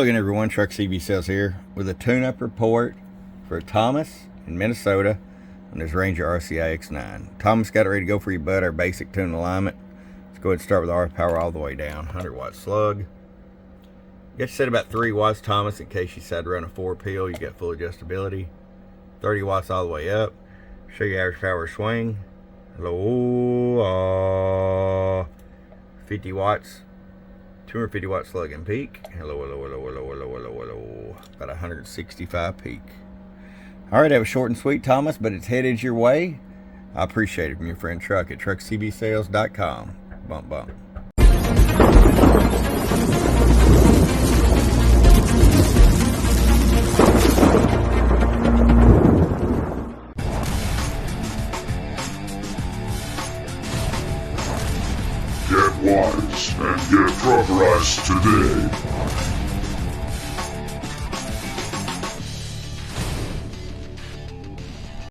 Hello again, everyone. Truck CB Sales here with a tune-up report for Thomas in Minnesota on this Ranger RCI X9. Thomas got it ready to go for you, bud. Our basic tune alignment. Let's go ahead and start with RF power all the way down. 100-watt slug. Get you set about 3 watts, Thomas, in case you decide to run a 4-peel. You got full adjustability. 30 watts all the way up. Show you average power swing. Hello. 50 watts. 250 watt slug and peak. Hello. About 165 peak. Alright, that was short and sweet, Thomas, but it's headed your way. I appreciate it from your friend Truck at truckcbsales.com. Bump, bump. Get wise and get truckerized today.